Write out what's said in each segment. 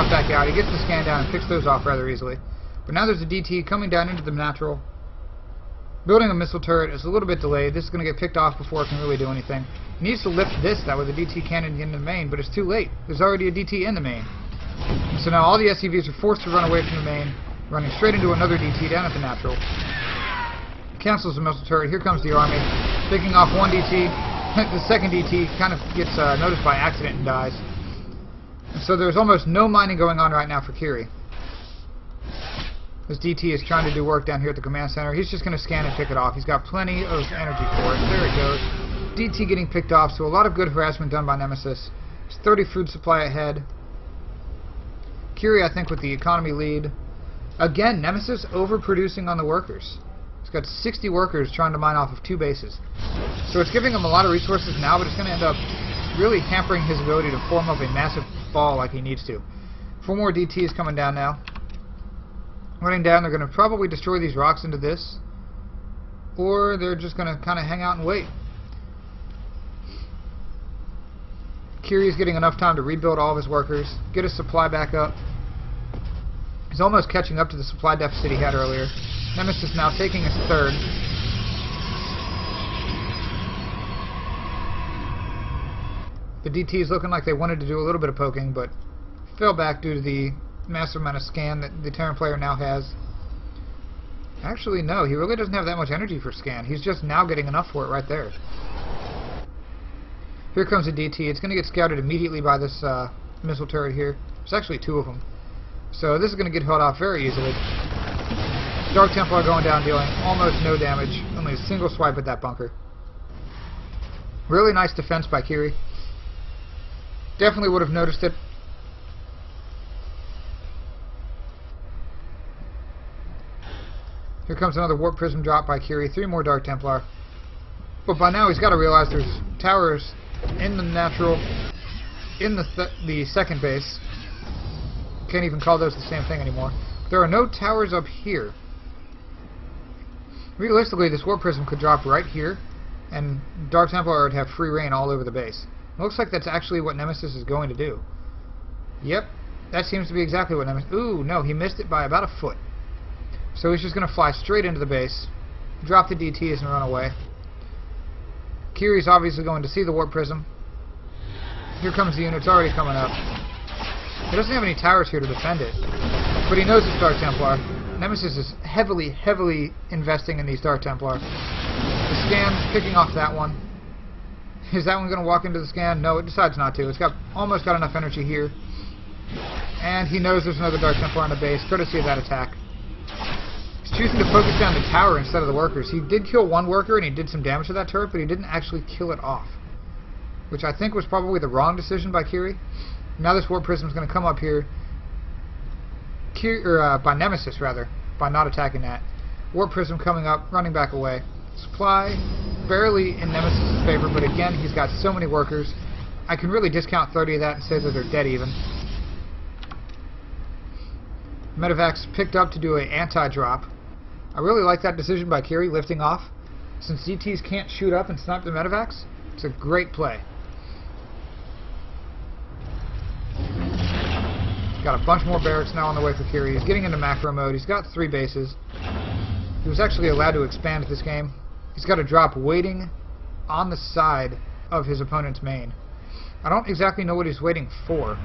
back out. He gets the scan down and picks those off rather easily. But now there's a DT coming down into the natural. Building a missile turret is a little bit delayed. This is going to get picked off before it can really do anything. He needs to lift this, that way the DT cannon can get into the main, but it's too late. There's already a DT in the main. So now all the SCVs are forced to run away from the main, running straight into another DT down at the natural. Cancels the missile turret. Here comes the army, picking off one DT. The second DT kind of gets noticed by accident and dies. And so there's almost no mining going on right now for Kiri. This DT is trying to do work down here at the command center. He's just going to scan and pick it off. He's got plenty of energy for it. There it goes. DT getting picked off, so a lot of good harassment done by Nemesys. It's 30 food supply ahead. Kiri, I think, with the economy lead. Again, Nemesys overproducing on the workers. He's got 60 workers trying to mine off of 2 bases. So it's giving him a lot of resources now, but it's going to end up really hampering his ability to form up a massive ball like he needs to. 4 more DTs coming down now. Running down, they're going to probably destroy these rocks into this, or they're just going to kind of hang out and wait. Kiri's getting enough time to rebuild all of his workers, get his supply back up. He's almost catching up to the supply deficit he had earlier. Nemesys now taking his third. The DT's looking like they wanted to do a little bit of poking, but fell back due to the massive amount of scan that the Terran player now has. Actually, no, he really doesn't have that much energy for scan. He's just now getting enough for it right there. Here comes a DT. It's going to get scouted immediately by this missile turret here. There's actually 2 of them. So this is going to get held off very easily. Dark Templar going down, dealing almost no damage. Only a single swipe at that bunker. Really nice defense by Kiri. Definitely would have noticed it. Here comes another Warp Prism drop by Kiri. 3 more Dark Templar. But by now he's got to realize there's towers in the natural, in the second base. Can't even call those the same thing anymore. There are no towers up here. Realistically, this Warp Prism could drop right here, and Dark Templar would have free reign all over the base. Looks like that's actually what Nemesys is going to do. Yep, that seems to be exactly what Nemesys... Ooh, no, he missed it by about a foot. So he's just going to fly straight into the base, drop the DTs and run away. Kiri's obviously going to see the Warp Prism. Here comes the unit. It's already coming up. He doesn't have any towers here to defend it, but he knows it's Dark Templar. Nemesys is heavily, heavily investing in these Dark Templar. The scan's picking off that one. Is that one going to walk into the scan? No, it decides not to. It's almost got enough energy here. And he knows there's another Dark Templar on the base, courtesy of that attack. He's choosing to focus down the tower instead of the workers. He did kill one worker and he did some damage to that turret, but he didn't actually kill it off, which I think was probably the wrong decision by Kiri. Now this Warp Prism is going to come up here, by Nemesys rather, by not attacking that. Warp Prism coming up, running back away. Supply barely in Nemesys' favor, but again he's got so many workers. I can really discount 30 of that and say that they're dead even. Medevacs picked up to do an anti-drop. I really like that decision by Kiri, lifting off. Since DTs can't shoot up and snipe the Medevacs, it's a great play. Got a bunch more barracks now on the way for Kiri. He's getting into macro mode. He's got 3 bases. He was actually allowed to expand this game. He's got a drop waiting on the side of his opponent's main. I don't exactly know what he's waiting for.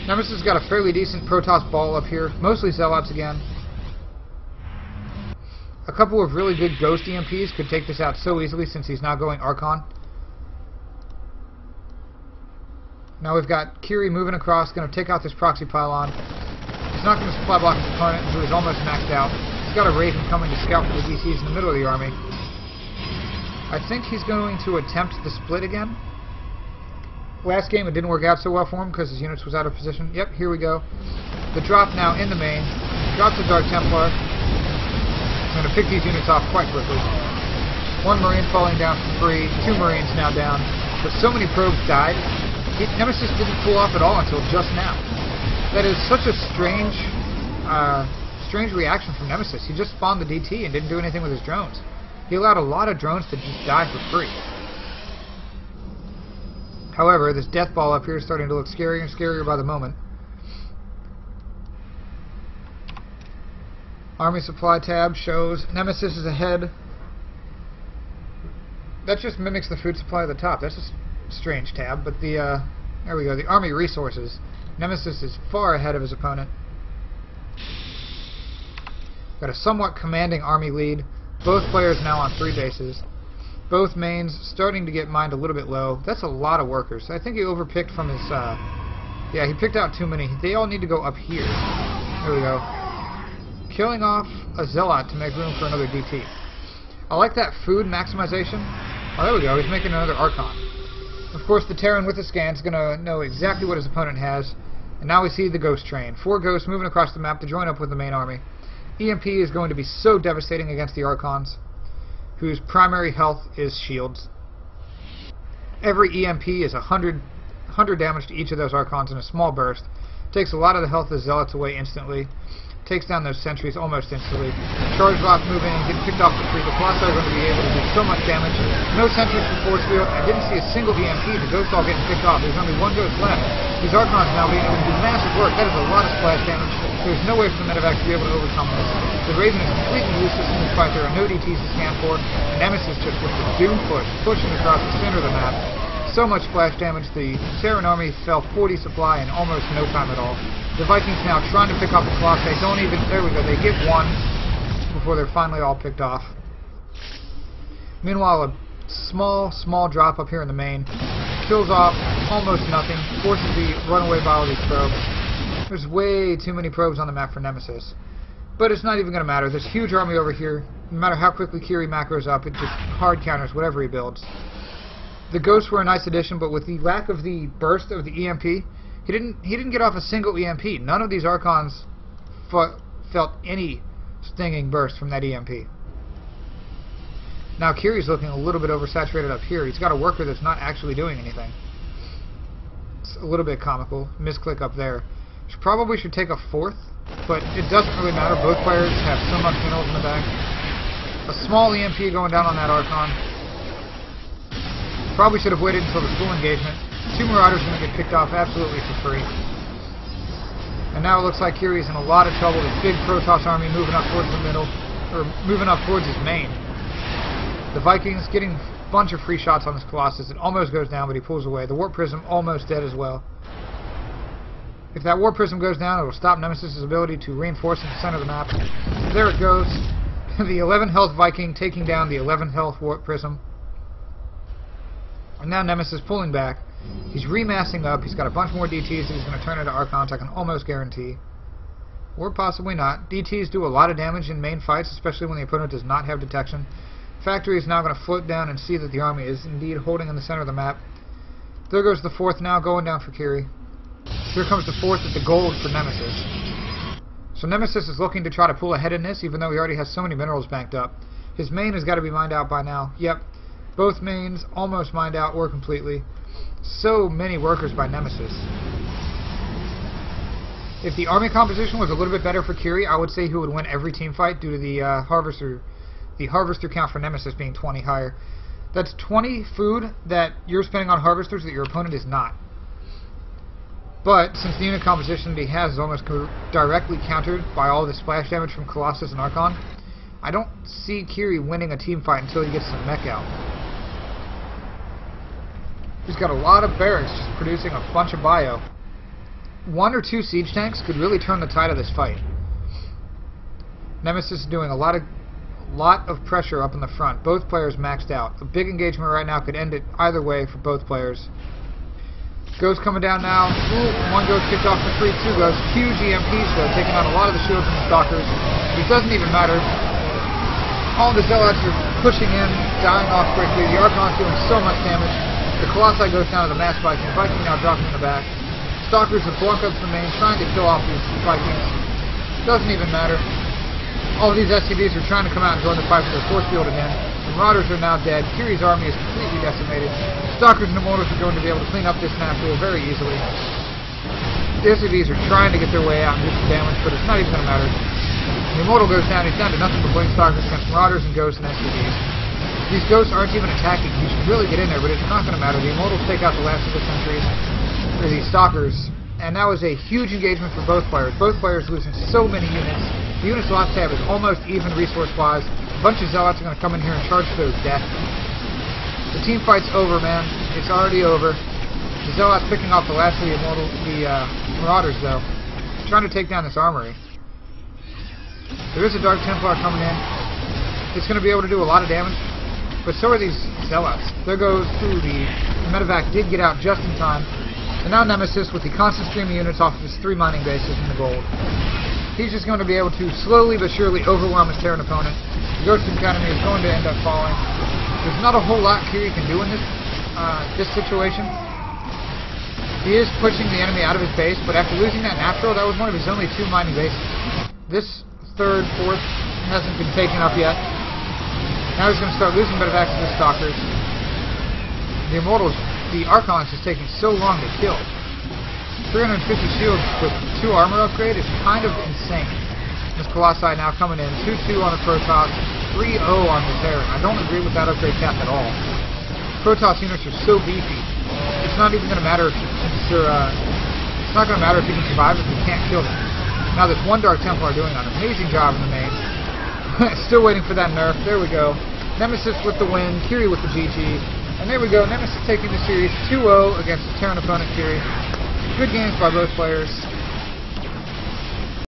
Nemesys has got a fairly decent Protoss ball up here. Mostly Zealots again. A couple of really good Ghost EMPs could take this out so easily since he's now going Archon. Now we've got Kiri moving across, going to take out this proxy pylon. He's not going to supply block his opponent, who is almost maxed out. He's got a Raven coming to scout for the DCs in the middle of the army. I think he's going to attempt the split again. Last game it didn't work out so well for him because his units was out of position. Yep, here we go. The drop now in the main. Drop the Dark Templar. I'm going to pick these units off quite quickly. 1 Marine falling down for free. 2 Marines now down. But so many probes died. Nemesys didn't pull off at all until just now. That is such a strange reaction from Nemesys. He just spawned the DT and didn't do anything with his drones. He allowed a lot of drones to just die for free. However, this death ball up here is starting to look scarier and scarier by the moment. Army supply tab shows Nemesys is ahead. That just mimics the food supply at the top. That's a strange tab, but the there we go. The army resources. Nemesys is far ahead of his opponent. Got a somewhat commanding army lead. Both players now on 3 bases. Both mains starting to get mined a little bit low. That's a lot of workers. I think he overpicked from his... yeah, he picked out too many. They all need to go up here. There we go. Killing off a Zealot to make room for another DT. I like that food maximization. Oh, there we go. He's making another Archon. Of course, the Terran with the scan is going to know exactly what his opponent has. And now we see the Ghost Train. 4 Ghosts moving across the map to join up with the main army. EMP is going to be so devastating against the Archons, whose primary health is shields. Every EMP is 100 damage to each of those Archons in a small burst. Takes a lot of the health of the Zealots away instantly. Takes down those sentries almost instantly. Charge bots move in and get picked off the tree. The Colossi are going to be able to do so much damage. No sentries from force field. I didn't see a single EMP. The Ghosts all getting picked off. There's only 1 Ghost left. These Archons now being able to do massive work. That is a lot of splash damage. There's no way for the medevac to be able to overcome this. The Raven is completely useless in this fight. There are no DTs to scan for. Nemesys just with the Doom push, pushing across the center of the map. So much splash damage, the Terran army fell 40 supply in almost no time at all. The Vikings now trying to pick off the Colossi. Don't even... There we go. They get 1 before they're finally all picked off. Meanwhile, a small drop up here in the main. Kills off almost nothing. Forces the runaway by all these probes. There's way too many probes on the map for Nemesys. But it's not even going to matter. This huge army over here, no matter how quickly Kiri macros up, it just hard counters whatever he builds. The Ghosts were a nice addition, but with the lack of the burst of the EMP, he didn't get off a single EMP. None of these Archons felt any stinging burst from that EMP. Now Kiri's looking a little bit oversaturated up here. He's got a worker that's not actually doing anything. It's a little bit comical. Misclick up there. Probably should take a 4th, but it doesn't really matter. Both players have so much minerals in the bag. A small EMP going down on that Archon. Probably should have waited until the full engagement. 2 Marauders are going to get picked off absolutely for free. And now it looks like Kiri's in a lot of trouble. This big Protoss army moving up towards the middle, or moving up towards his main. The Vikings getting a bunch of free shots on this Colossus. It almost goes down, but he pulls away. The Warp Prism almost dead as well. If that Warp Prism goes down, it will stop Nemesys' ability to reinforce in the center of the map. There it goes. The 11 health Viking taking down the 11 health Warp Prism. And now Nemesys pulling back. He's remassing up. He's got a bunch more DTs that he's going to turn into Archons, I can almost guarantee. Or possibly not. DTs do a lot of damage in main fights, especially when the opponent does not have detection. Factory is now going to float down and see that the army is indeed holding in the center of the map. There goes the 4th now, going down for Kiri. Here comes the 4th at the gold for Nemesys. So Nemesys is looking to try to pull ahead in this, even though he already has so many minerals banked up. His main has got to be mined out by now. Yep, both mains almost mined out or completely. So many workers by Nemesys. If the army composition was a little bit better for Kiri, I would say he would win every team fight due to the harvester count for Nemesys being 20 higher. That's 20 food that you're spending on harvesters that your opponent is not. But since the unit composition that he has is almost directly countered by all the splash damage from Colossus and Archon, I don't see Kiri winning a team fight until he gets some mech out. He's got a lot of barracks just producing a bunch of bio. 1 or 2 siege tanks could really turn the tide of this fight. Nemesys is doing a lot of pressure up in the front. Both players maxed out. A big engagement right now could end it either way for both players. Ghost coming down now. Ooh, 1 Ghost kicked off for 3, 2 Ghosts. Huge EMPs though, taking out a lot of the shields and the stalkers. It doesn't even matter. All the Zealots are pushing in, dying off quickly. The Archon's doing so much damage. The Colossi goes down to the Mass Viking. The Viking now dropping in the back. Stalkers have blocked up the main, trying to kill off these Vikings. Doesn't even matter. All of these SCVs are trying to come out and join the fight for their force field again. The Marauders are now dead. Kiri's army is completely decimated. Stalkers and Immortals are going to be able to clean up this map pool very easily. The SCVs are trying to get their way out and do some damage, but it's not even going to matter. The Immortal goes down. He's down to nothing but Blink Stalkers against Marauders and Ghosts and SCVs. These ghosts aren't even attacking. You should really get in there, but it's not going to matter. The Immortals take out the last of the sentries, or the Stalkers, and that was a huge engagement for both players. Both players losing so many units. The units lost tab is almost even resource-wise. A bunch of Zealots are going to come in here and charge to death. The team fight's over, man. It's already over. The Zealots picking off the last of the Marauders, though. Trying to take down this armory. There is a Dark Templar coming in. It's going to be able to do a lot of damage. But so are these Zealots. There goes, the medevac did get out just in time. And now Nemesys with the constant stream of units off of his 3 mining bases in the gold. He's just going to be able to slowly but surely overwhelm his Terran opponent. The Ghost Academy is going to end up falling. There's not a whole lot Kiri can do in this situation. He is pushing the enemy out of his base, but after losing that natural, that was one of his only 2 mining bases. This 3rd, 4th hasn't been taken up yet. Now he's going to start losing medevacs to the Stalkers. The Immortals, the Archons is taking so long to kill. 350 shields with 2 armor upgrade is kind of insane. This Colossi now coming in, 2-2 on the Protoss, 3-0 on the Terran. I don't agree with that upgrade cap at all. Protoss units are so beefy. It's not even going to matter if it's not going to matter if you can survive if you can't kill them. Now this one Dark Templar doing an amazing job in the main. Still waiting for that nerf. There we go. Nemesys with the win, Kiri with the GG. And there we go, Nemesys taking the series 2-0 against the Terran opponent Kiri. Good games by both players.